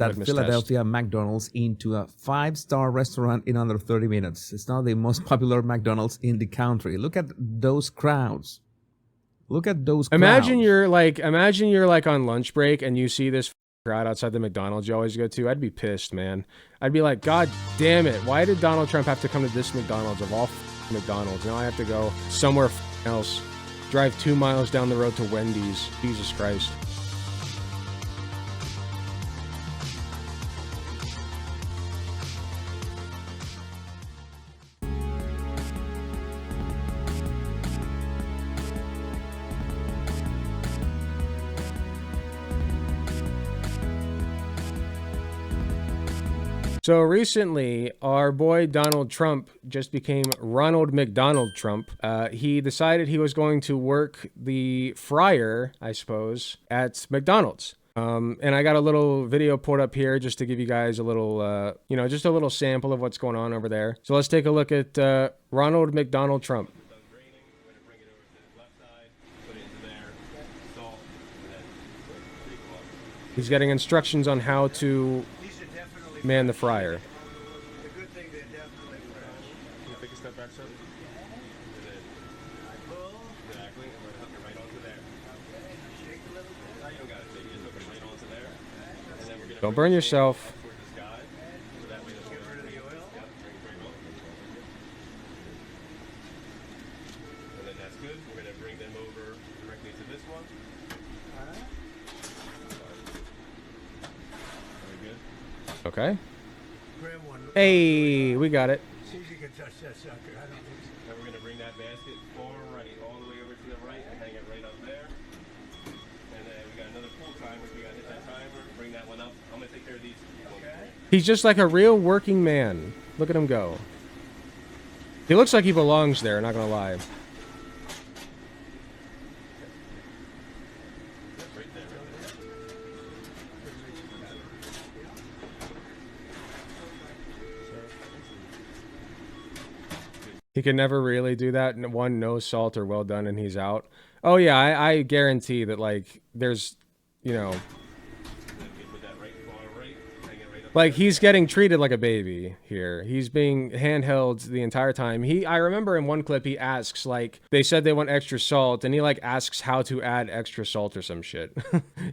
that Philadelphia McDonald's into a 5-star restaurant in under 30 minutes. It's now the most popular McDonald's in the country. Look at those crowds. Look at those crowds. Imagine you're like on lunch break and you see this crowd outside the McDonald's you always go to. I'd be pissed, man. I'd be like, God damn it. Why did Donald Trump have to come to this McDonald's of all McDonald's? Now I have to go somewhere else. Drive 2 miles down the road to Wendy's. Jesus Christ. So recently, our boy Donald Trump just became Ronald McDonald Trump. He decided he was going to work the fryer, I suppose, at McDonald's. And I got a little video pulled up here just to give you guys a little, just a little sample of what's going on over there. So let's take a look at Ronald McDonald Trump. He's getting instructions on how to man the fryer. The good thing they definitely fresh. Can you take a step back, sir? And then pull. Exactly. And we're gonna hook it right onto there. Okay. Shake a little bit. Now you don't gotta shake it. Just hook it right onto there. And then we're gonna Don't burn yourself. toward the sky. So that way Get rid of the oil. Yep, bring up. And then that's good. We're gonna bring them over directly to this one. Very good. Okay. Grab one. Hey, we got it. See if you can touch that sucker. I don't think so. Then we're gonna bring that basket far right, all the way over to the right, and hang it right up there. And then we got another pull timer. We gotta hit that timer. Bring that one up. I'm gonna take care of these. Okay. He's just like a real working man. Look at him go. He looks like he belongs there, not gonna lie. Right there. He can never really do that. One, no salt or well done, and he's out. Oh yeah, I guarantee that, like, there's, Then we put that right far right, hang it right up. like, he's getting treated like a baby here. He's being handheld the entire time. I remember in one clip he asks, like, they said they want extra salt, and he like asks how to add extra salt or some shit.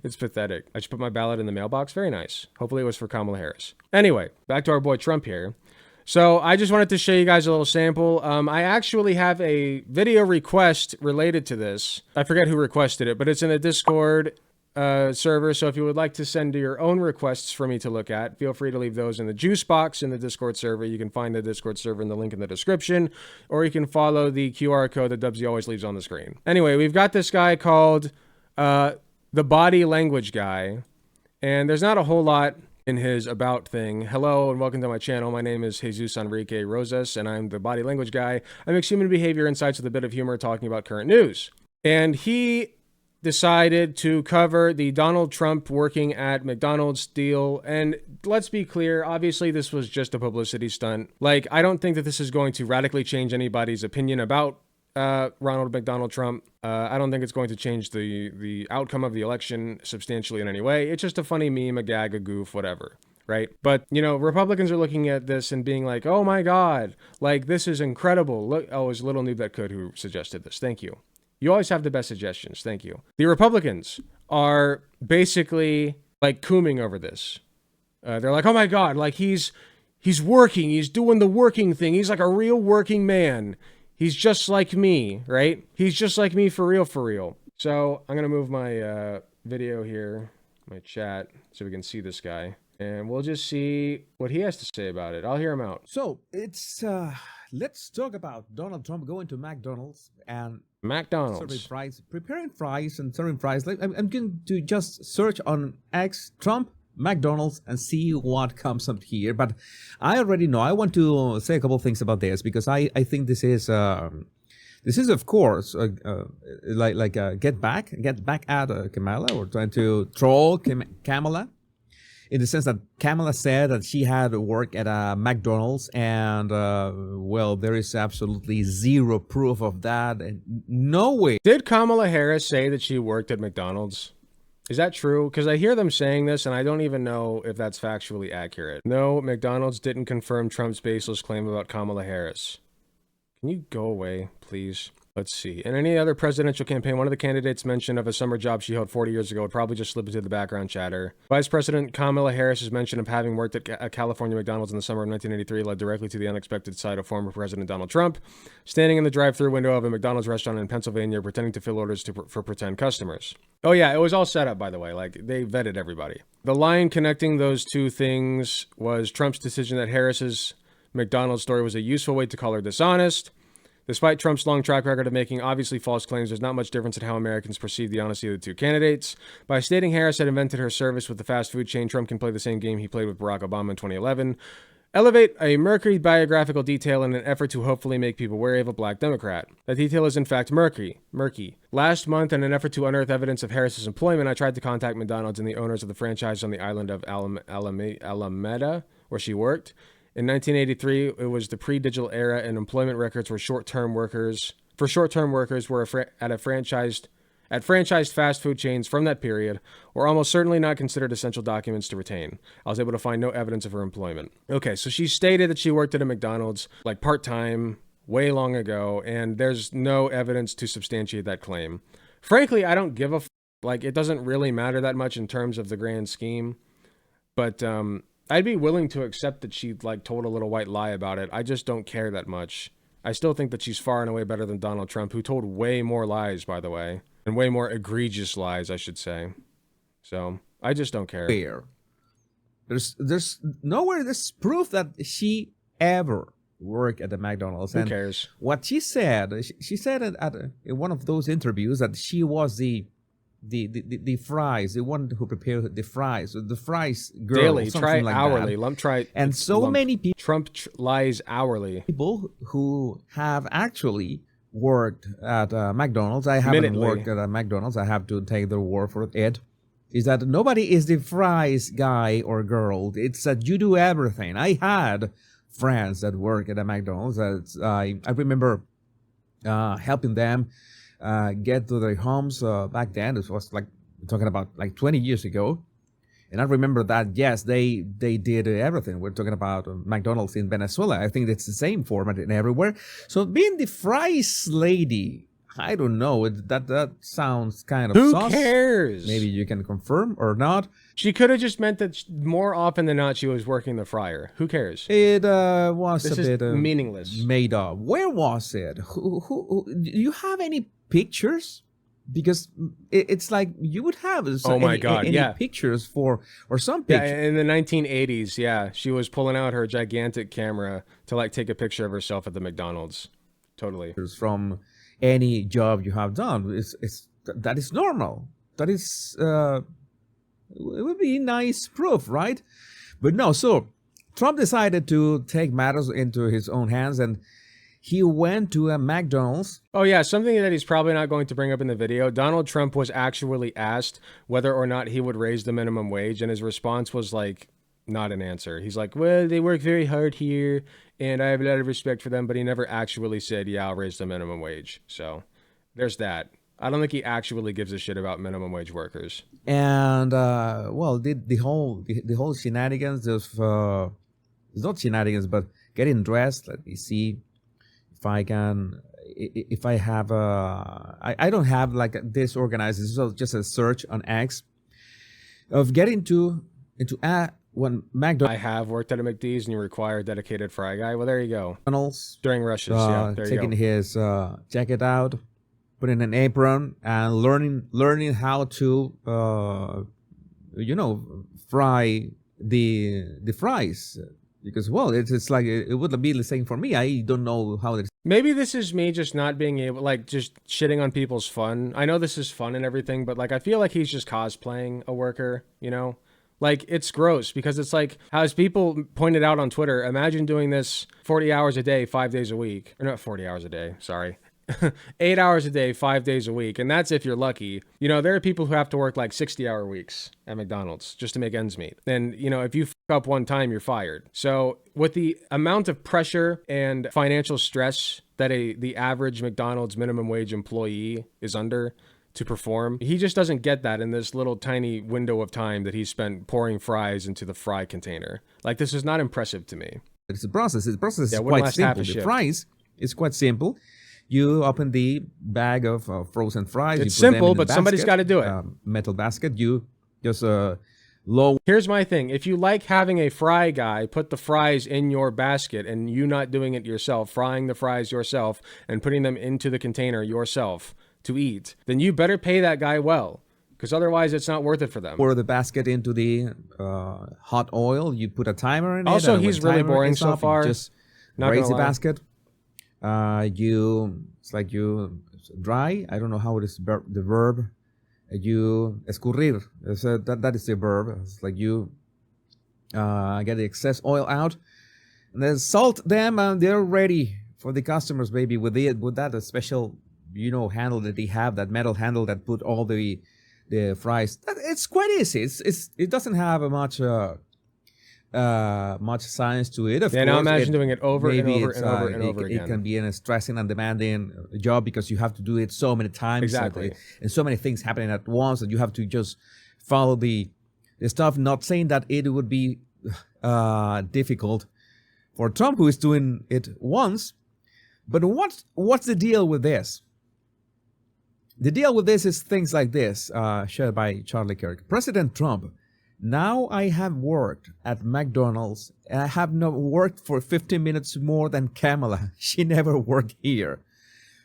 It's pathetic. I just put my ballot in the mailbox. Very nice. Hopefully it was for Kamala Harris. Anyway, back to our boy Trump here. So I just wanted to show you guys a little sample. I actually have a video request related to this. I forget who requested it, but it's in a Discord server. So if you would like to send your own requests for me to look at, feel free to leave those in the juice box in the Discord server. You can find the Discord server in the link in the description, or you can follow the QR code that Dubsy always leaves on the screen. Anyway, we've got this guy called the Body Language Guy, and there's not a whole lot in his about thing. Hello and welcome to my channel. My name is Jesus Enrique Rosas, and I'm the Body Language Guy. I mix human behavior insights with a bit of humor, talking about current news. And he decided to cover the Donald Trump working at McDonald's deal. And let's be clear, obviously this was just a publicity stunt. Like, I don't think that this is going to radically change anybody's opinion about Ronald McDonald Trump. I don't think it's going to change the outcome of the election substantially in any way. It's just a funny meme, a gag, a goof, whatever, right? But, you know, Republicans are looking at this and being like, oh my God, like, this is incredible. Look, oh, it was Little Noob That Could who suggested this. Thank you. You always have the best suggestions. Thank you. The Republicans are basically like cooming over this. They're like, oh my God, like he's working. He's doing the working thing. He's like a real working man. He's just like me, right? He's just like me for real, for real. So I'm going to move my video here, my chat, so we can see this guy. And we'll just see what he has to say about it. I'll hear him out. So it's let's talk about Donald Trump going to McDonald's and McDonald's. preparing fries and serving fries. Like I'm going to just search on X Trump McDonald's and see what comes up here. But I already know. I want to say a couple of things about this because I think this is of course get back at Kamala, or trying to troll Kamala, in the sense that Kamala said that she had worked at a McDonald's, and well, there is absolutely zero proof of that, and no way. Did Kamala Harris say that she worked at McDonald's? Is that true? Because I hear them saying this, and I don't even know if that's factually accurate. No, McDonald's didn't confirm Trump's baseless claim about Kamala Harris. Can you go away, please? Let's see. In any other presidential campaign, one of the candidates mentioned of a summer job she held 40 years ago would probably just slip into the background chatter. Vice President Kamala Harris's mention of having worked at a California McDonald's in the summer of 1983 led directly to the unexpected sight of former President Donald Trump standing in the drive-thru window of a McDonald's restaurant in Pennsylvania pretending to fill orders for pretend customers. Oh yeah, it was all set up, by the way. Like, they vetted everybody. The line connecting those two things was Trump's decision that Harris's McDonald's story was a useful way to call her dishonest. Despite Trump's long track record of making obviously false claims, there's not much difference in how Americans perceive the honesty of the two candidates. By stating Harris had invented her service with the fast food chain, Trump can play the same game he played with Barack Obama in 2011. Elevate a murky biographical detail in an effort to hopefully make people wary of a black Democrat. That detail is in fact murky. Last month, in an effort to unearth evidence of Harris's employment, I tried to contact McDonald's and the owners of the franchise on the island of Alameda, where she worked. In 1983, it was the pre-digital era, and employment records were short-term workers. For short-term workers were at franchised fast food chains from that period, were almost certainly not considered essential documents to retain. I was able to find no evidence of her employment. Okay, so she stated that she worked at a McDonald's, like part-time, way long ago, and there's no evidence to substantiate that claim. Frankly, I don't give a like, it doesn't really matter that much in terms of the grand scheme, but I'd be willing to accept that she like told a little white lie about it. I just don't care that much. I still think that she's far and away better than Donald Trump, who told way more lies, by the way, and way more egregious lies, I should say. So I just don't care. There's nowhere there's proof that she ever worked at the McDonald's. Who cares? What she said in one of those interviews that she was the fries, the one who prepared the fries girl, daily, something try like hourly, that. lump try, And so lump. many people Trump lies hourly. Who have actually worked at McDonald's. I haven't Minutely. worked at a McDonald's. I have to take their word for it. Is that nobody is the fries guy or girl. It's that you do everything. I had friends that work at a McDonald's. I remember helping them get to their homes back then. This was like talking about like 20 years ago. And I remember that, yes, they did everything. We're talking about McDonald's in Venezuela. I think it's the same format in everywhere. So being the fries lady, I don't know. That sounds kind of Who sus. cares? Maybe you can confirm or not. She could have just meant that more often than not she was working the fryer. Who cares? It was This a is bit meaningless. made up. Where was it? Who do you have any pictures? Because it's like you would have Oh my God, any yeah. pictures for or some Yeah, pictures. in the 1980s, yeah, she was pulling out her gigantic camera to like take a picture of herself at the McDonald's. Totally. From any job you have done. That is normal. That is it would be nice proof, right? But no. So Trump decided to take matters into his own hands, and he went to a McDonald's. Oh yeah, something that he's probably not going to bring up in the video. Donald Trump was actually asked whether or not he would raise the minimum wage, and his response was like, not an answer. He's like, well, they work very hard here, and I have a lot of respect for them, but he never actually said, yeah, I'll raise the minimum wage. So there's that. I don't think he actually gives a shit about minimum wage workers. And well, the whole shenanigans of it's not shenanigans, but getting dressed. Let me see if I can. If I have I don't have like this organized. It's just a search on X of getting into when I have worked at a McD's and you require a dedicated fry guy. Well, there you go. McDonald's During rushes, yeah, there you taking go. his jacket out, putting an apron, and learning how to fry the fries. Because well, it's like it would be the same for me. I don't know how it. Maybe this is me just not being able, like, just shitting on people's fun. I know this is fun and everything, but like, I feel like he's just cosplaying a worker, you know? Like, it's gross because it's like, as people pointed out on Twitter, imagine doing this 40 hours a day, 5 days a week. Or not 40 hours a day, sorry. 8 hours a day, 5 days a week. And that's if you're lucky. You know, there are people who have to work like 60-hour weeks at McDonald's just to make ends meet. And, you know, if you fuck up one time, you're fired. So with the amount of pressure and financial stress that the average McDonald's minimum wage employee is under, to perform. He just doesn't get that in this little tiny window of time that he spent pouring fries into the fry container. Like, this is not impressive to me. It's a process. The process is wouldn't quite last half simple. a The shift. fries is quite simple. You open the bag of frozen fries. It's you put them simple, in the but somebody's basket, got to do it. Metal basket. You just low. Here's my thing. If you like having a fry guy put the fries in your basket and you not doing it yourself, frying the fries yourself and putting them into the container yourself to eat, then you better pay that guy well, because otherwise it's not worth it for them. Pour the basket into the hot oil. You put a timer in it. Also, and when he's really timer boring is so up, you far. just Not raise gonna the lie. basket. It's like you dry. I don't know how it is the verb. You escurrir. That is the verb. It's like you get the excess oil out, and then salt them, and they're ready for the customers, baby. With that special, handle that they have, that metal handle that put all the fries. It's quite easy. It doesn't have much science to it. Of Yeah, now course, imagine doing it over and maybe over it's, and over and over It again. can be a stressing and demanding job because you have to do it so many times. Exactly. And so many things happening at once that you have to just follow the stuff. Not saying that it would be difficult for Trump, who is doing it once. But what's the deal with this? The deal with this is things like this, shared by Charlie Kirk. President Trump, now I have worked at McDonald's, and I have not worked for 15 minutes more than Kamala. She never worked here.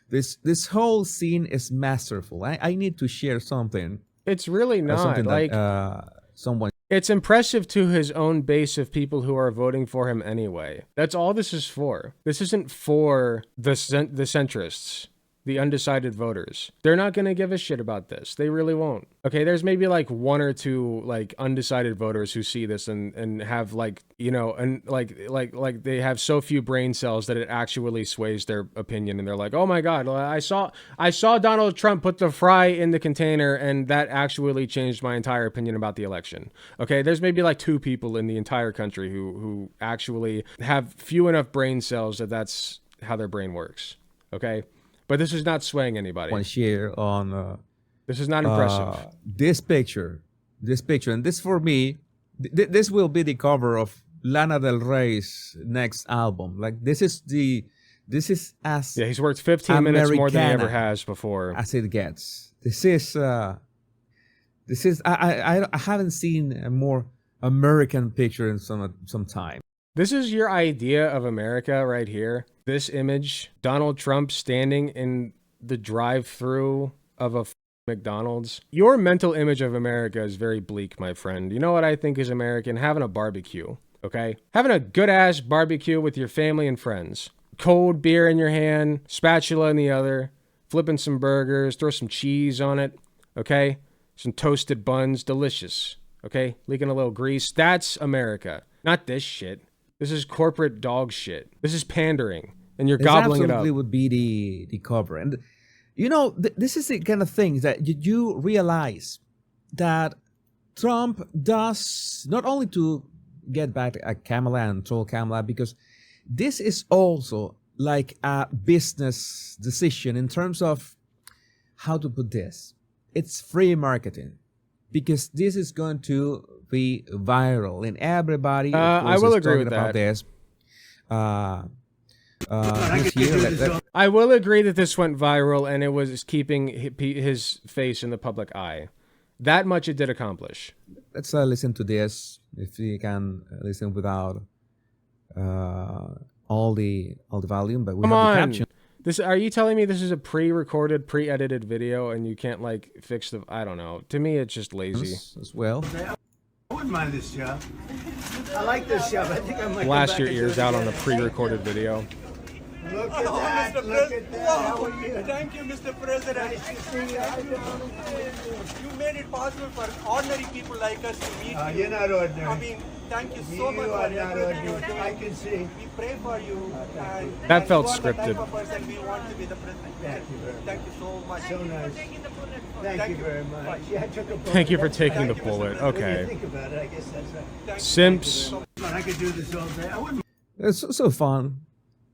This whole scene is masterful. I need to share something. It's really not. Something Like, that someone. it's impressive to his own base of people who are voting for him anyway. That's all this is for. This isn't for the centrists, the undecided voters. They're not going to give a shit about this. They really won't. Okay, there's maybe like one or two like undecided voters who see this and have like, and like they have so few brain cells that it actually sways their opinion, and they're like, "Oh my God, I saw Donald Trump put the fry in the container and that actually changed my entire opinion about the election." Okay, there's maybe like two people in the entire country who actually have few enough brain cells that that's how their brain works. Okay? But this is not swaying anybody. One share on This is not impressive. this picture, and this for me, this will be the cover of Lana Del Rey's next album. Like this is as Yeah, he's worked 15 minutes more than he ever Americana has before. as it gets. This is I haven't seen a more American picture in some time. This is your idea of America right here. This image, Donald Trump standing in the drive-thru of a McDonald's. Your mental image of America is very bleak, my friend. You know what I think is American? Having a barbecue, okay? Having a good-ass barbecue with your family and friends. Cold beer in your hand, spatula in the other, flipping some burgers, throw some cheese on it, okay? Some toasted buns, delicious, okay? Leaking a little grease. That's America, not this shit. This is corporate dog shit. This is pandering, and you're gobbling it up. Absolutely would be the cover. And this is the kind of thing that you realize that Trump does not only to get back at Kamala and troll Kamala, because this is also like a business decision in terms of how to put this. It's free marketing, because this is going to be viral, and everybody I will is agree talking with about that. this year. I will agree that this went viral, and it was keeping his face in the public eye. That much it did accomplish. Let's listen to this, if you can listen without all the volume, but we Come have on. the caption. Are you telling me this is a pre-recorded, pre-edited video, and you can't like fix the? I don't know. To me, it's just lazy. As well. I wouldn't mind this job. I like this job. I think I might. Blast your ears out on a pre-recorded video. Look at that. Look at that. How are you? Thank you, Mr. President. You made it possible for ordinary people like us to meet you. You're not ordinary. I mean, thank you so You much are for not everything ordinary. you're I doing. can see. We pray for you. And That felt you are the type scripted. of person we want to be the president. Thank you very much. Thank you so much. So nice. Thank you very much. Yeah, I took a bullet. Thank you for taking the Thank you, Mr. bullet. President. When you Okay. think about it, I guess that's right. Thank you. Simps. I could do this all day. I wouldn't. It's so fun.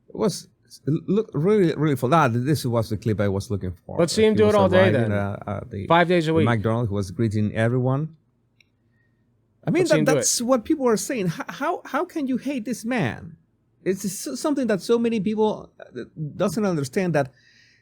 It was look really full. This was the clip I was looking for. Let's see him He do was it all day arriving, then. 5 days a week. McDonald, who was greeting everyone. I mean, Let's see him do that's what people are saying. How can you hate this man? It's something that so many people doesn't understand, that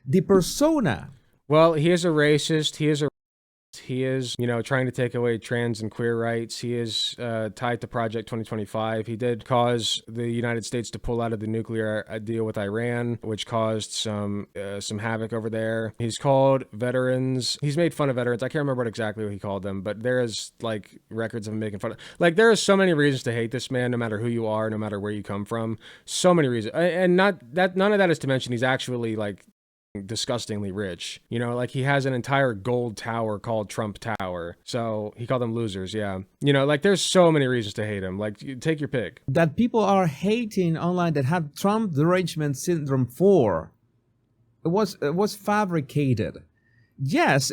the persona. Well, he is a racist. He is, you know, trying to take away trans and queer rights. He is tied to Project 2025. He did cause the United States to pull out of the nuclear deal with Iran, which caused some havoc over there. He's called veterans. He's made fun of veterans. I can't remember exactly what he called them, but there is like records of him making fun of. Like, there are so many reasons to hate this man, no matter who you are, no matter where you come from. So many reasons, and none of that is to mention he's actually like disgustingly rich. You know, like he has an entire gold tower called Trump Tower. So he called them losers. Yeah. You know, like there's so many reasons to hate him. Like, take your pick. That people are hating online that have Trump derangement syndrome for. It was fabricated. Yes,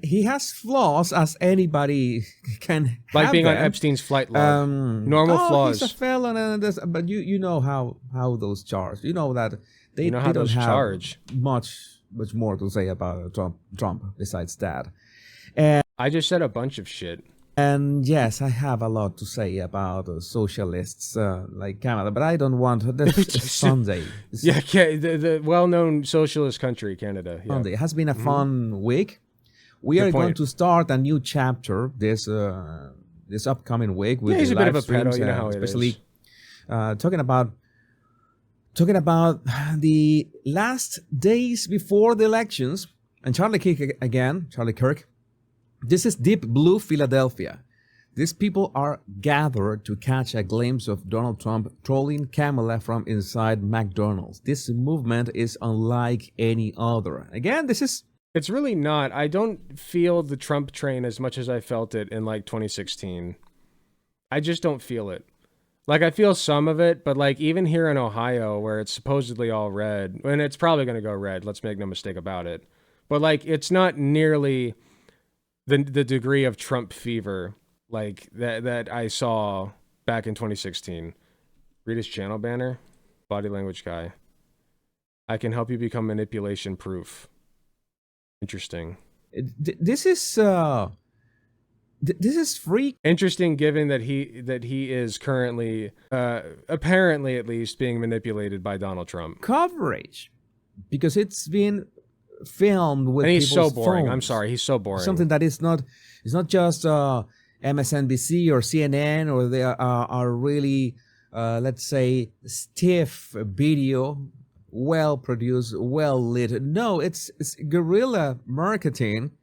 he has flaws, as anybody can like have being them. on Epstein's flight log. Normal flaws. He's a felon, and but you know how those charge. You know that they You know how don't those have charge. much more to say about Trump besides that. I just said a bunch of shit. And yes, I have a lot to say about socialists like Canada, but I don't want this Sunday. Yeah, the well-known socialist country, Canada. Yeah. Sunday. It has been a fun week. We are going to start a new chapter this upcoming week with he's the a bit live of a pedo, streams, you know how it especially is. talking about the last days before the elections. And Charlie Kirk. This is Deep Blue Philadelphia. These people are gathered to catch a glimpse of Donald Trump trolling Kamala from inside McDonald's. This movement is unlike any other. Again, It's really not. I don't feel the Trump train as much as I felt it in like 2016. I just don't feel it. Like, I feel some of it, but like even here in Ohio, where it's supposedly all red, and it's probably going to go red, let's make no mistake about it. But like, it's not nearly the degree of Trump fever like that I saw back in 2016. Read his channel banner. Body language guy. I can help you become manipulation proof. Interesting. This is free. Interesting, given that he is currently, apparently at least, being manipulated by Donald Trump. Coverage, because it's been filmed with. And he's so people's boring. phones. I'm sorry, he's so boring. Something that is not. It's not just MSNBC or CNN, or they are really, let's say, stiff video, well produced, well lit. No, it's guerrilla marketing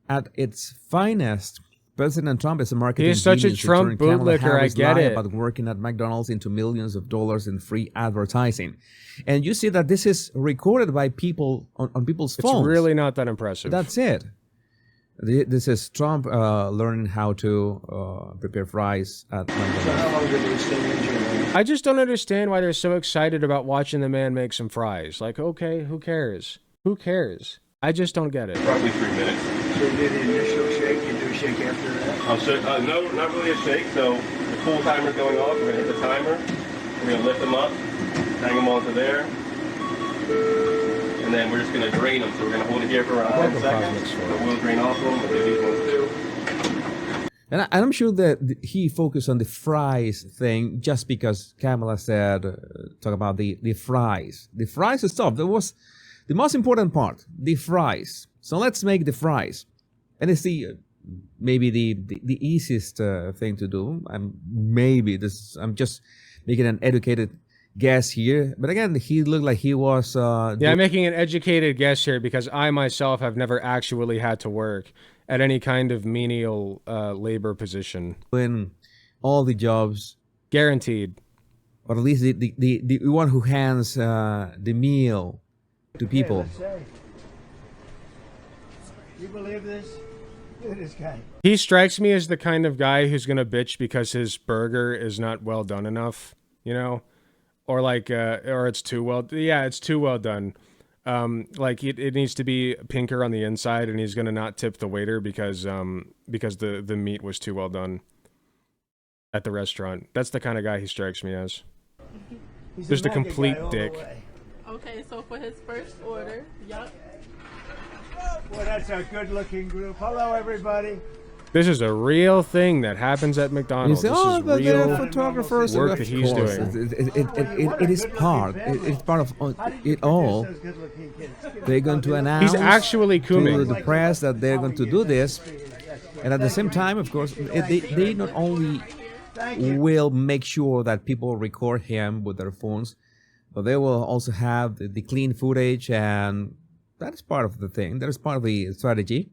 at its finest. President Trump is a marketing He is such a genius, Trump turning Kamala bootlicker, I Harris' get lie it. about working at McDonald's into millions of dollars in free advertising. And you see that this is recorded by people on people's phones. It's really not that impressive. That's it. This is Trump learning how to prepare fries at McDonald's. I just don't understand why they're so excited about watching the man make some fries. Like, okay, who cares? Who cares? I just don't get it. Probably 3 minutes. So you do the initial shake, you do a shake after that? No, not really a shake. So the pool timer's going off. We're gonna hit the timer. We're gonna lift them up, hang them onto there, and then we're just gonna drain them. So we're gonna hold it here for around 10 seconds. So we'll drain off them. We'll do these ones too. And I'm sure that he focused on the fries thing just because Kamala said, talk about the fries. The fries is stuff. That was the most important part, the fries. So let's make the fries. And it's maybe the easiest thing to do. I'm just making an educated guess here. But again, he looked like he was... Yeah, I'm making an educated guess here because I myself have never actually had to work at any kind of menial labor position. doing all the jobs. Guaranteed. Or at least the one who hands the meal to people. Hey, let's say. You believe this? Look at this guy. He strikes me as the kind of guy who's going to bitch because his burger is not well done enough, you know? Or like, or it's too well, it's too well done. Like it needs to be pinker on the inside, and he's gonna not tip the waiter because the meat was too well done at the restaurant. That's the kind of guy he strikes me as. He's Just a MAGA complete guy all the dick. way. Okay, so for his first order, yup. Boy, that's a good-looking group. Hello, everybody. This is a real thing that happens at You McDonald's. say, This oh, is but they're real. photographers. work Of that he's course. doing. It's part. It's part of How did you it produce all. those good-looking kids? They're going to announce He's actually to cooming. the press that they're going to do this, and at the same time, of course, they not only will make sure that people record him with their phones, but they will also have the clean footage, and that is part of the thing. That is part of the strategy.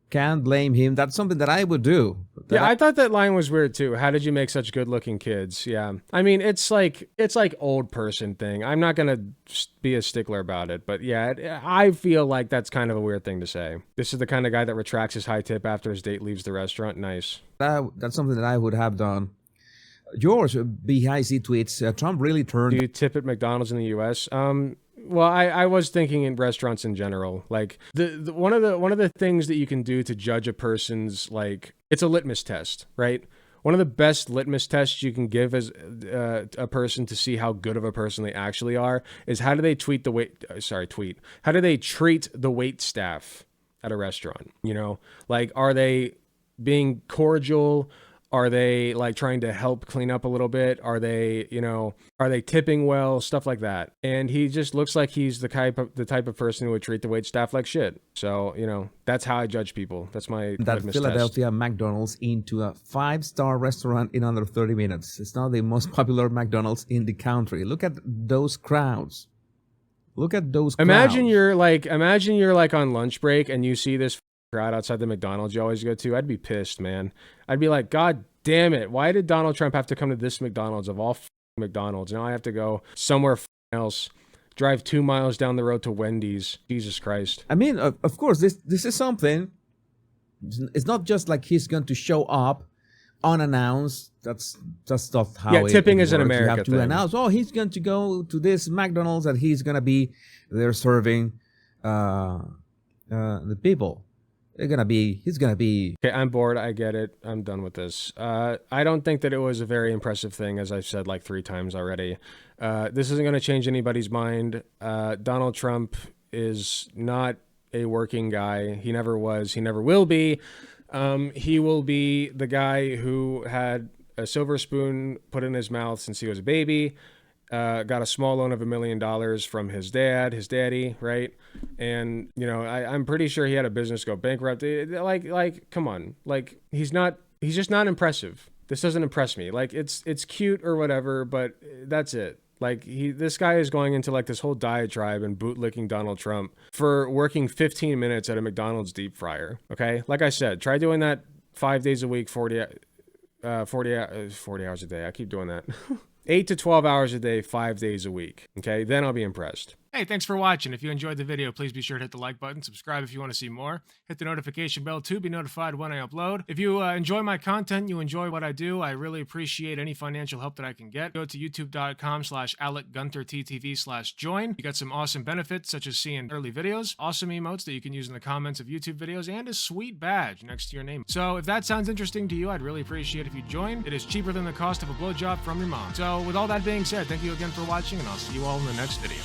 Can't blame him. That's something that I would do. Yeah, I thought that line was weird too. How did you make such good-looking kids? Yeah, I mean, it's like old person thing. I'm not gonna be a stickler about it, but yeah, I feel like that's kind of a weird thing to say. This is the kind of guy that retracts his high tip after his date leaves the restaurant. Nice. That's something that I would have done. George, BIC tweets, Trump really turned. Do you tip at McDonald's in the U.S.? Well, I was thinking in restaurants in general. Like the one of the things that you can do to judge a person's, like, it's a litmus test, right? One of the best litmus tests you can give as a person to see how good of a person they actually are is how do they treat the wait staff at a restaurant? You know, like, are they being cordial? Are they like trying to help clean up a little bit? Are they tipping well? Stuff like that. And he just looks like he's the type of person who would treat the wait staff like shit. So, that's how I judge people. That's my that litmus Philadelphia test. McDonald's into a 5-star restaurant in under 30 minutes. It's now the most popular McDonald's in the country. Look at those crowds. Imagine you're like on lunch break and you see this crowd outside the McDonald's you always go to. I'd be pissed, man. I'd be like, God damn it. Why did Donald Trump have to come to this McDonald's of all McDonald's? Now I have to go somewhere else, drive 2 miles down the road to Wendy's. Jesus Christ. I mean, of course, this is something. It's not just like he's going to show up unannounced. That's not how tipping it is an works. America You have to thing. announce, oh, he's going to go to this McDonald's and he's going to be there serving the people. He's gonna be. Okay, I'm bored. I get it. I'm done with this. I don't think that it was a very impressive thing, as I've said like 3 times already. This isn't going to change anybody's mind. Donald Trump is not a working guy. He never was. He never will be. He will be the guy who had a silver spoon put in his mouth since he was a baby. Got a small loan of $1 million from his daddy, right? And, I'm pretty sure he had a business go bankrupt. Like, come on. Like, he's just not impressive. This doesn't impress me. Like, it's cute or whatever, but that's it. Like, this guy is going into like this whole diatribe and bootlicking Donald Trump for working 15 minutes at a McDonald's deep fryer. Okay. Like I said, try doing that 5 days a week, 40 hours a day. I keep doing that. 8 to 12 hours a day, 5 days a week. Okay, then I'll be impressed. Hey, thanks for watching. If you enjoyed the video, please be sure to hit the like button, subscribe if you want to see more, hit the notification bell to be notified when I upload. If you enjoy my content, you enjoy what I do, I really appreciate any financial help that I can get. Go to youtube.com/AlecGunterTTV/join. You got some awesome benefits, such as seeing early videos, awesome emotes that you can use in the comments of YouTube videos, and a sweet badge next to your name. So if that sounds interesting to you, I'd really appreciate if you join. It is cheaper than the cost of a blowjob from your mom. So with all that being said, thank you again for watching, and I'll see you all in the next video.